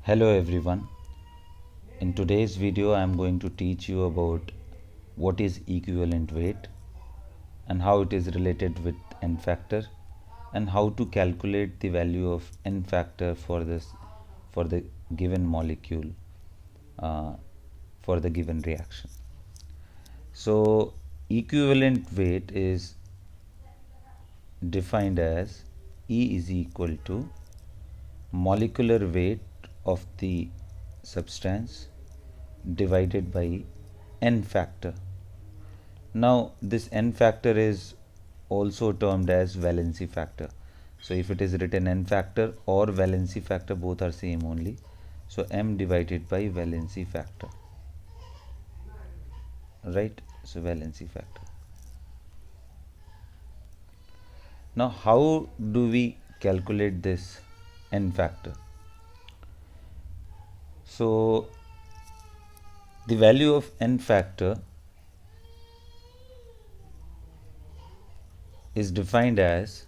Hello everyone. In today's video I am going to teach you about what is equivalent weight and how it is related with n factor and how to calculate the value of n factor for the given molecule uh, for the given reaction. So equivalent weight is defined as E is equal to molecular weight of the substance divided by n factor. Now this n factor is also termed as valency factor. So if it is written n factor or valency factor, both are same only. So m divided by valency factor, right? So valency factor. Now how do we calculate this n factor? So the value of n factor is defined as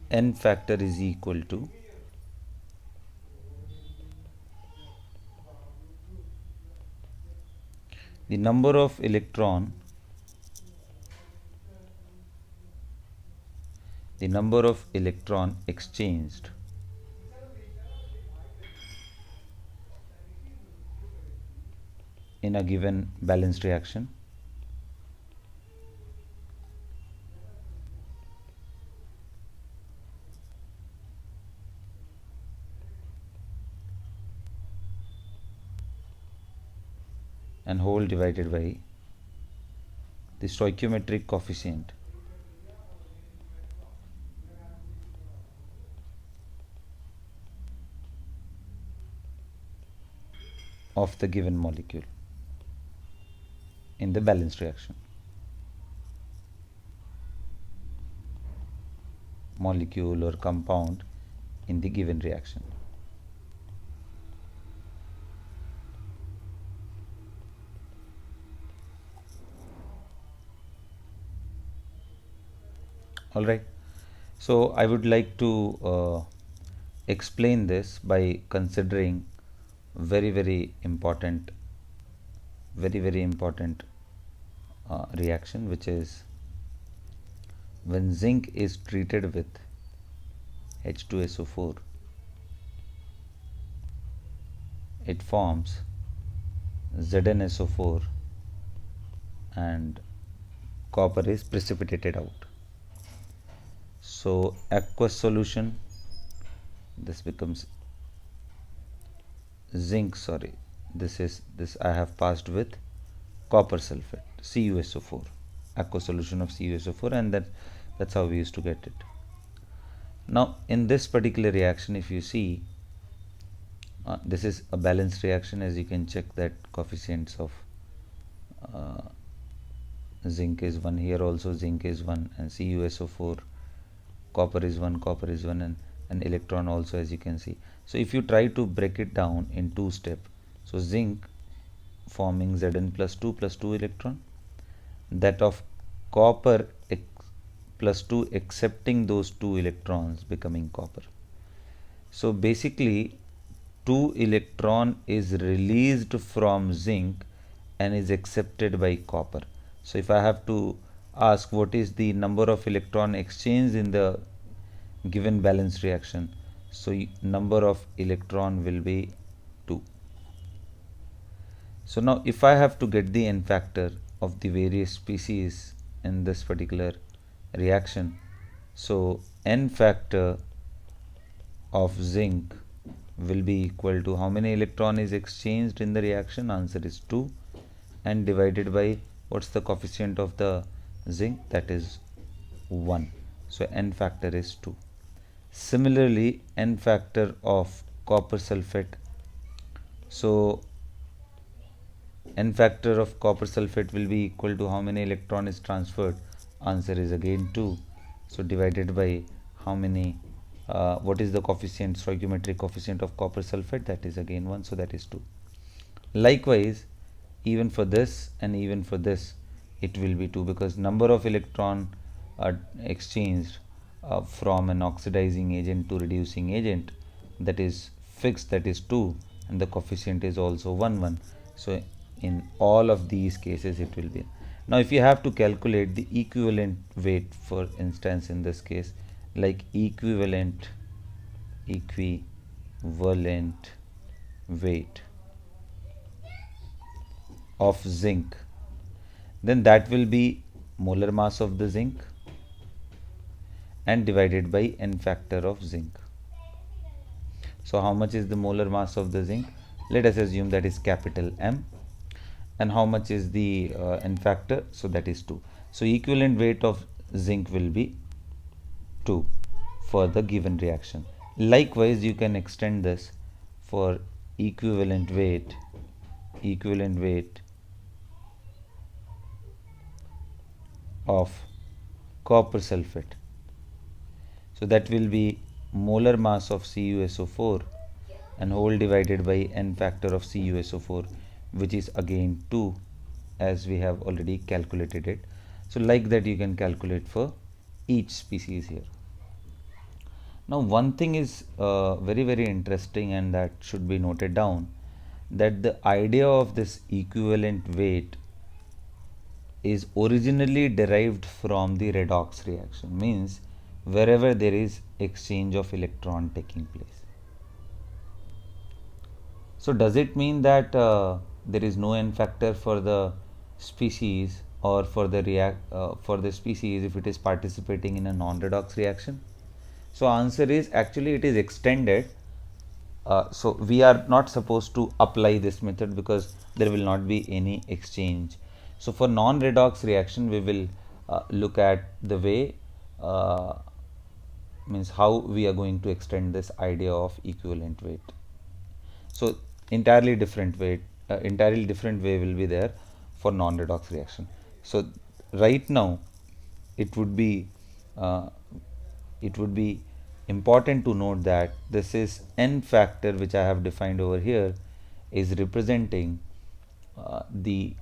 n factor is equal to the number of electron exchanged in a given balanced reaction and whole divided by the stoichiometric coefficient of the given molecule in the balanced reaction. Molecule or compound in the given reaction. All right. So I would like to explain this by considering very important reaction, which is when zinc is treated with H2SO4, it forms ZnSO4 and copper is precipitated out. So aqueous solution, this becomes zinc, sorry, this I have passed with copper sulfate, CuSO4, aqueous solution of CuSO4, and that's how we used to get it. Now in this particular reaction, if you see, this is a balanced reaction, as you can check that coefficients of zinc is 1, here also zinc is 1, and CuSO4 copper is 1, and an electron also, as you can see. So if you try to break it down in two steps, so zinc forming Zn plus 2 electron, that of copper plus 2 accepting those 2 electrons becoming copper. So basically 2 electron is released from zinc and is accepted by copper. So if I have to ask what is the number of electron exchanged in the given balanced reaction, so number of electron will be 2. So now if I have to get the n factor of the various species in this particular reaction, so n factor of zinc will be equal to how many electron is exchanged in the reaction? Answer is 2, and divided by what's the coefficient of the zinc? That is 1. So n factor is 2. Similarly, n factor of copper sulfate, so n factor of copper sulfate will be equal to how many electron is transferred? Answer is again 2. So divided by how many, what is the coefficient, stoichiometric coefficient of copper sulfate? That is again 1, so that is 2. Likewise, even for this and even for this, it will be 2, because number of electron are exchanged from an oxidizing agent to reducing agent, that is fixed, that is 2, and the coefficient is also 1 1. So in all of these cases it will be. Now if you have to calculate the equivalent weight, for instance in this case, like equivalent weight of zinc, then that will be molar mass of the zinc and divided by n factor of zinc. So how much is the molar mass of the zinc? Let us assume that is capital M. And how much is the n factor? So that is 2. So equivalent weight of zinc will be 2 for the given reaction. Likewise, you can extend this for equivalent weight of copper sulfate. So that will be molar mass of CuSO4 and whole divided by n factor of CuSO4, which is again 2, as we have already calculated it. So like that you can calculate for each species here. Now one thing is very interesting, and that should be noted down, that the idea of this equivalent weight is originally derived from the redox reaction, means wherever there is exchange of electron taking place. So does it mean that there is no n factor for the species, or for the species if it is participating in a non-redox reaction? So answer is, actually it is extended. So we are not supposed to apply this method because there will not be any exchange. So for non-redox reaction we will look at the way, means how we are going to extend this idea of equivalent weight. So entirely different way will be there for non-redox reaction. So right now it would be important to note that this is n factor, which I have defined over here, is representing the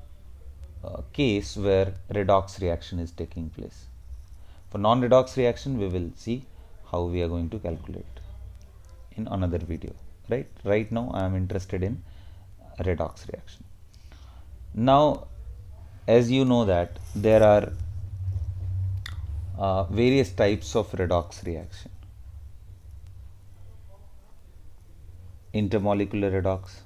case where redox reaction is taking place. For non-redox reaction we will see how we are going to calculate in another video. Right now I am interested in redox reaction. Now as you know that there are various types of redox reaction: intermolecular redox,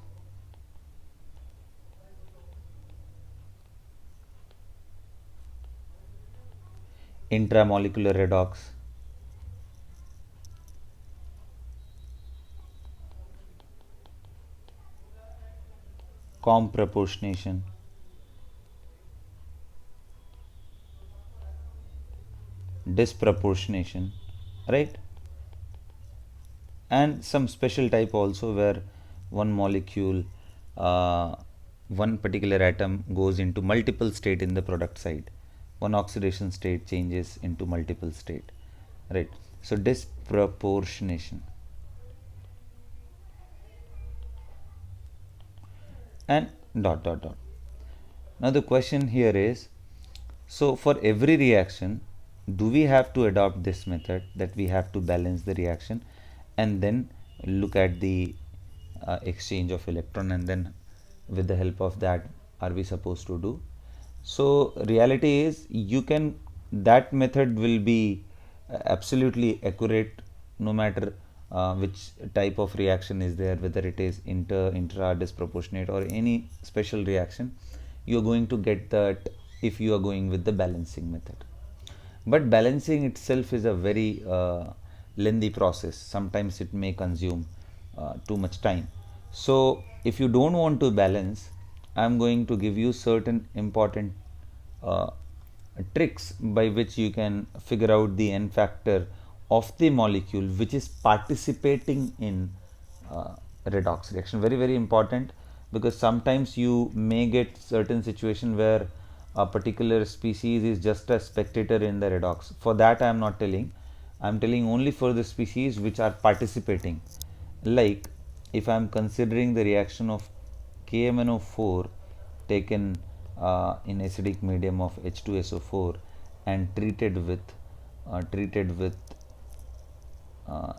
intramolecular redox, comproportionation, disproportionation, right? And some special type also, where one molecule, one particular atom goes into multiple state in the product side. One oxidation state changes into multiple state, right? So disproportionation. And dot dot dot. Now the question here is, so for every reaction, do we have to adopt this method, that we have to balance the reaction and then look at the exchange of electron, and then with the help of that are we supposed to do? So reality is, that method will be absolutely accurate no matter which type of reaction is there, whether it is intra, disproportionate, or any special reaction. You are going to get that if you are going with the balancing method. But balancing itself is a very lengthy process. Sometimes it may consume too much time. So if you don't want to balance, I am going to give you certain important tricks by which you can figure out the n factor of the molecule which is participating in redox reaction. Very important, because sometimes you may get certain situation where a particular species is just a spectator in the redox. For that I am not telling. I am telling only for the species which are participating. Like if I am considering the reaction of KMnO4 taken in acidic medium of H2SO4 and treated with uh,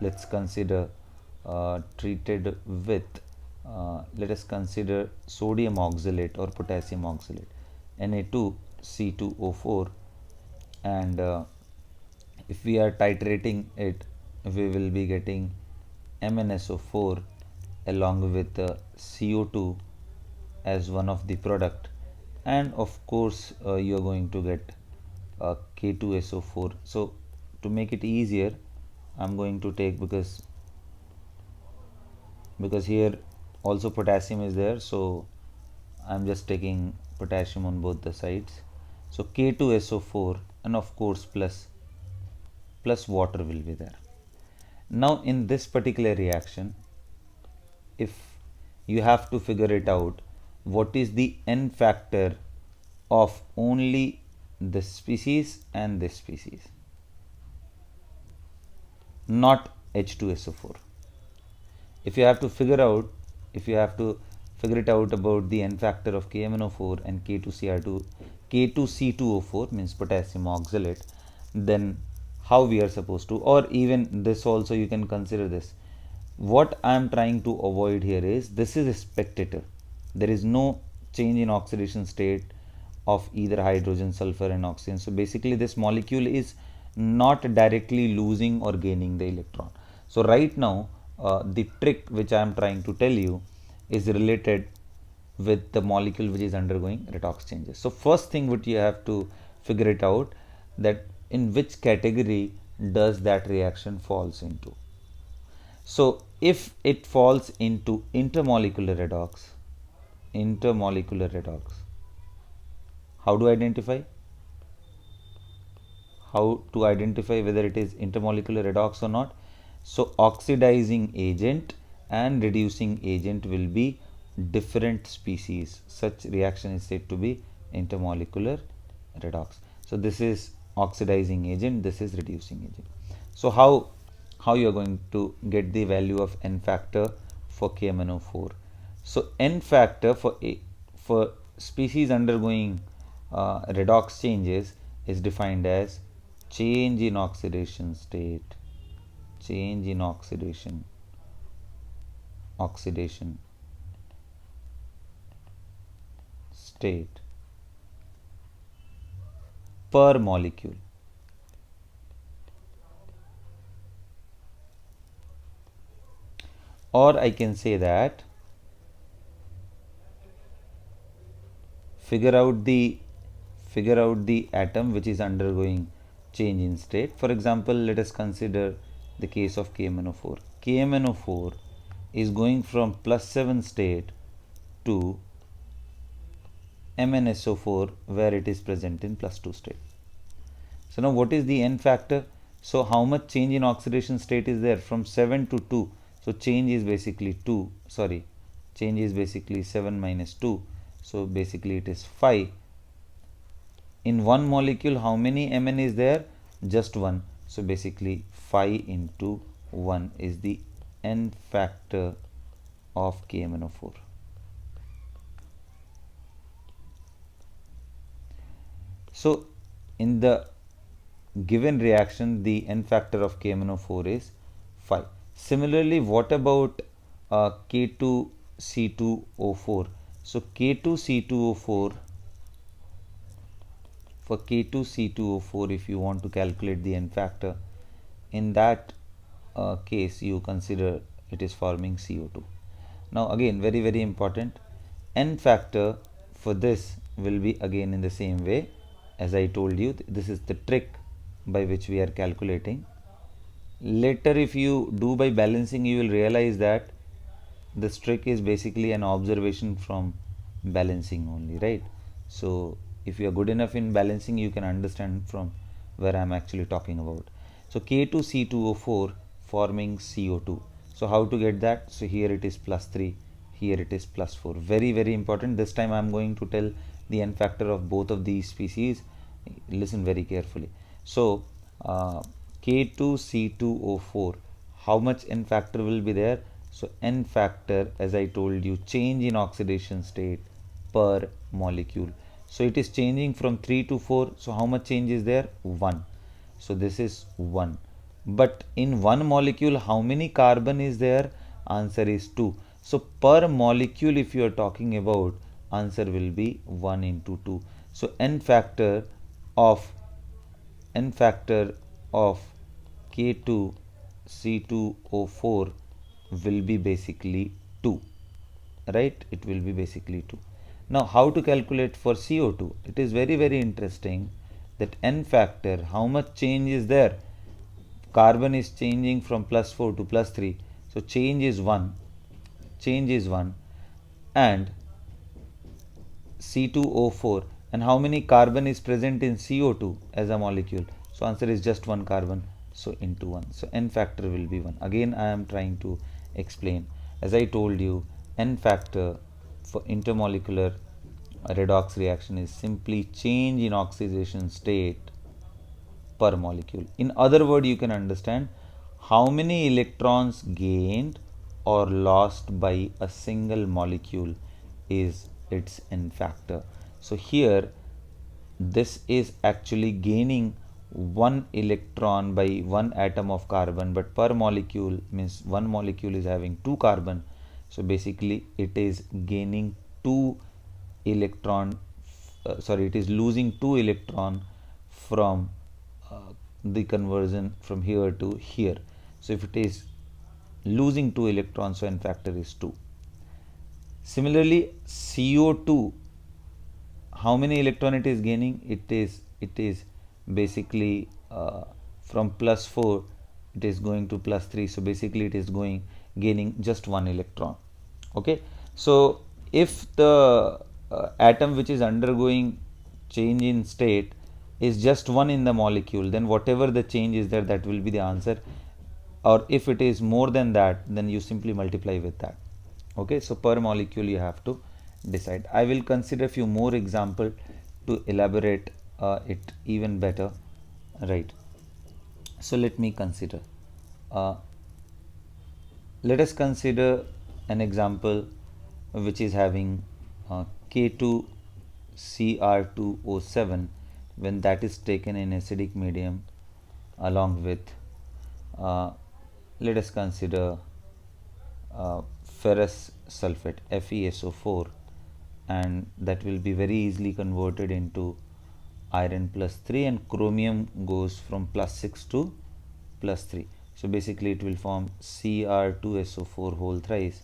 let's consider treated with, let us consider sodium oxalate or potassium oxalate, Na2C2O4, and if we are titrating it, we will be getting MnSO4 along with CO2 as one of the product, and of course you are going to get K2SO4. So to make it easier, I'm going to take, because here also potassium is there, so I'm just taking potassium on both the sides. So K2SO4, and of course plus water will be there. Now in this particular reaction, if you have to figure it out, what is the N factor of only this species and this species, not H2SO4. If you have to figure out, if you have to figure it out about the N factor of KMnO4 and K2Cr2, K2C2O4 means potassium oxalate, then how we are supposed to, or even this also you can consider this. What I am trying to avoid here is, this is a spectator. There is no change in oxidation state of either hydrogen, sulfur and oxygen. So basically this molecule is not directly losing or gaining the electron. So right now the trick which I am trying to tell you is related with the molecule which is undergoing redox changes. So first thing what you have to figure it out, that in which category does that reaction falls into. So if it falls into intermolecular redox, how to identify? How to identify whether it is intermolecular redox or not? So oxidizing agent and reducing agent will be different species. Such reaction is said to be intermolecular redox. So this is oxidizing agent, this is reducing agent. So how you are going to get the value of N factor for KMnO4? So N factor for species undergoing redox changes is defined as change in oxidation state, change in oxidation state per molecule. Or I can say that figure out the atom which is undergoing change in state. For example, let us consider the case of KMnO4. KMnO4 is going from +7 state to MnSO4 where it is present in +2 state. So now what is the N factor? So how much change in oxidation state is there from 7 to 2? So change is basically 2, sorry, change is basically 7 minus 2. So basically it is 5. In one molecule, how many Mn is there? Just 1. So basically 5 into 1 is the N factor of KMnO4. So in the given reaction, the N factor of KMnO4 is 5. Similarly, what about K2C2O4? So K2C2O4, for K2C2O4, if you want to calculate the N factor, in that case you consider it is forming CO2. Now again, very important, N factor for this will be again in the same way as I told you. This is the trick by which we are calculating. Later if you do by balancing, you will realize that this trick is basically an observation from balancing only, right? So if you are good enough in balancing, you can understand from where I am actually talking about. So K2C2O4 forming CO2. So how to get that? So here it is +3, here it is +4. Very important. This time I am going to tell the N factor of both of these species. Listen very carefully. So K2C2O4, how much N factor will be there? So N factor, as I told you, change in oxidation state per molecule. So it is changing from 3 to 4. So how much change is there? 1. So this is 1. But in one molecule, how many carbon is there? Answer is 2. So per molecule, if you are talking about, answer will be 1 into 2. So of n factor of K2C2O4 will be basically 2, right? It will be basically 2. Now how to calculate for CO2? It is very interesting that n factor, how much change is there? Carbon is changing from +4 to +3, so change is 1, and C2O4, and how many carbon is present in CO2 as a molecule? So answer is just one carbon, so into 1. So n factor will be 1. Again I am trying to explain. As I told you, n factor for intermolecular redox reaction is simply change in oxidation state per molecule. In other word, you can understand how many electrons gained or lost by a single molecule is its n factor. So here this is actually gaining one electron by one atom of carbon, but per molecule means one molecule is having two carbon, so basically it is gaining two electron, it is losing two electron from the conversion from here to here. So if it is losing two electrons, so n factor is 2. Similarly, CO2, how many electron it is gaining? It is basically from +4 it is going to +3, so basically it is gaining just one electron. Okay, so if the atom which is undergoing change in state is just one in the molecule, then whatever the change is there, that will be the answer. Or if it is more than that, then you simply multiply with that. Okay, so per molecule you have to decide. I will consider a few more example to elaborate it even better, right? So let me consider, let us consider an example which is having K2Cr2O7 when that is taken in acidic medium along with let us consider ferrous sulfate FeSO4, and that will be very easily converted into iron +3, and chromium goes from +6 to +3. So basically it will form Cr2SO4 whole thrice,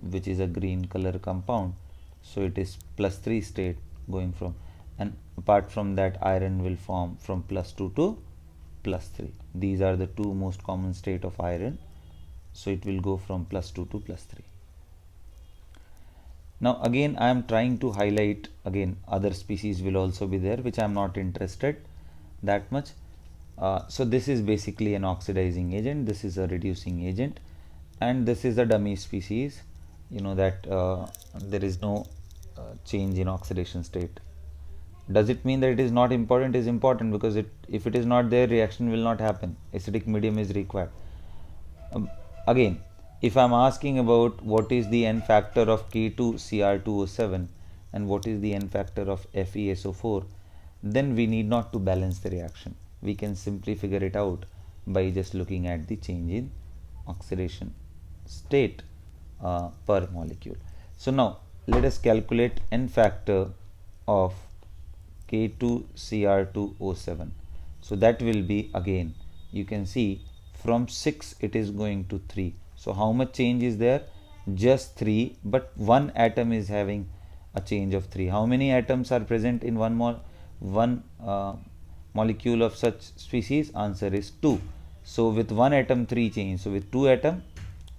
which is a green color compound. So it is +3 state going from, and apart from that iron will form from +2 to +3. These are the two most common state of iron. So it will go from +2 to +3. Now again I am trying to highlight, again other species will also be there which I am not interested that much. So this is basically an oxidizing agent, this is a reducing agent, and this is a dummy species. You know that there is no change in oxidation state. Does it mean that it is not important? It is important, because if it is not there, reaction will not happen. Acidic medium is required. Again, if I am asking about what is the n factor of K2Cr2O7 and what is the n factor of FeSO4, then we need not to balance the reaction. We can simply figure it out by just looking at the change in oxidation state per molecule. So now let us calculate n factor of K2Cr2O7. So that will be, again you can see, from 6 it is going to 3. So how much change is there? Just 3, but one atom is having a change of 3. How many atoms are present in one molecule of such species? Answer is 2. So with one atom 3 change, so with two atom,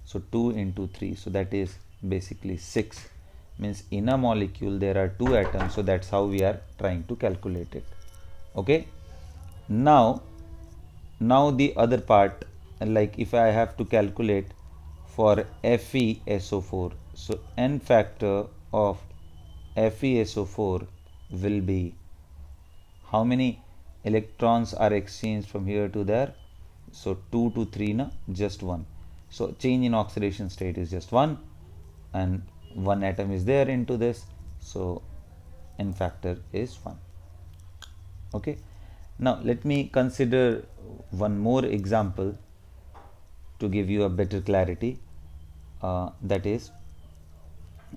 so 2 into 3, so that is basically 6. Means in a molecule there are two atoms, so that's how we are trying to calculate it. Okay, now the other part, like if I have to calculate for FeSO4, so n factor of FeSO4 will be, how many electrons are exchanged from here to there? So 2 to 3, na, just 1. So change in oxidation state is just 1, and one atom is there into this, so n factor is 1. Okay, Now let me consider one more example to give you a better clarity. That is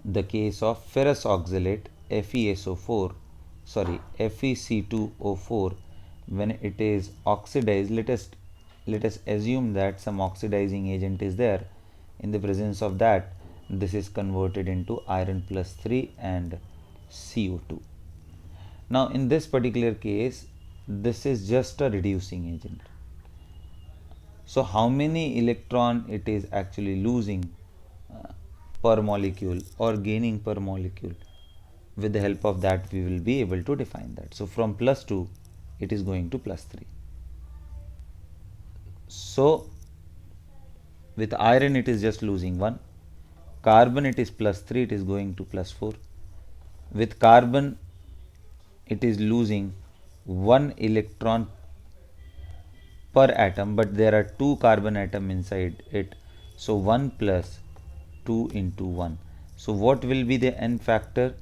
the case of ferrous oxalate FeSO4, sorry, FeC2O4. When it is oxidized, let us assume that some oxidizing agent is there. In the presence of that, this is converted into iron plus 3 and CO2. Now in this particular case, this is just a reducing agent. So how many electron it is actually losing per molecule or gaining per molecule? With the help of that, we will be able to define that. So from plus 2, it is going to plus 3. So with iron, it is just losing 1. Carbon, it is plus 3, it is going to plus 4. With carbon, it is losing 1 electron per atom, but there are 2 carbon atom inside it. So 1 plus 2 into 1. So what will be the N factor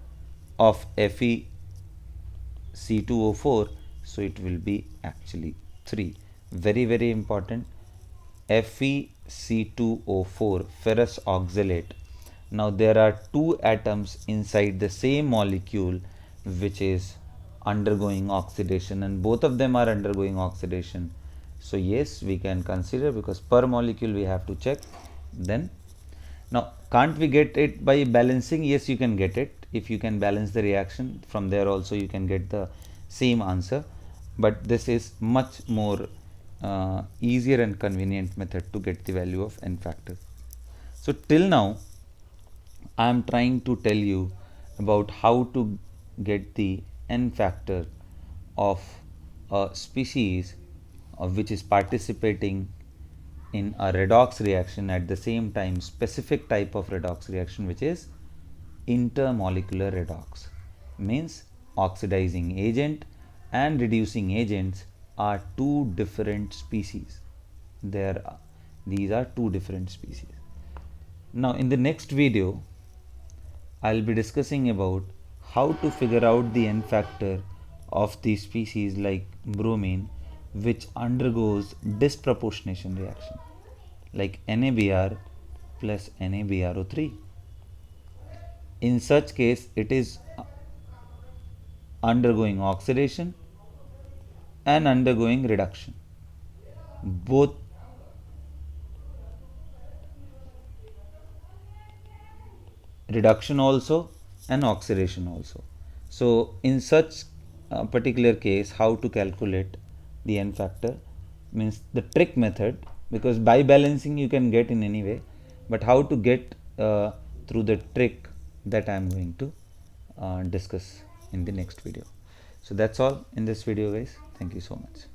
of FeC2O4? So it will be actually 3. Very, very important. FeC2O4, ferrous oxalate. Now there are 2 atoms inside the same molecule which is undergoing oxidation, and both of them are undergoing oxidation. So yes, we can consider, because per molecule we have to check. Then now, can't we get it by balancing? Yes, you can get it. If you can balance the reaction, from there also you can get the same answer. But this is much more easier and convenient method to get the value of N factor. So till now, I am trying to tell you about how to get the N factor of a species which is participating in a redox reaction, at the same time specific type of redox reaction, which is intermolecular redox. Means oxidizing agent and reducing agents are two different species. These are two different species. Now in the next video, I'll be discussing about how to figure out the N factor of the species like bromine, which undergoes disproportionation reaction, like NaBr plus NaBrO3. In such case, it is undergoing oxidation and undergoing reduction. Both reduction also and oxidation also. So in such a particular case, how to calculate the N factor, means the trick method, because by balancing you can get in any way, but how to get through the trick, that I am going to discuss in the next video. So that's all in this video, guys. Thank you so much.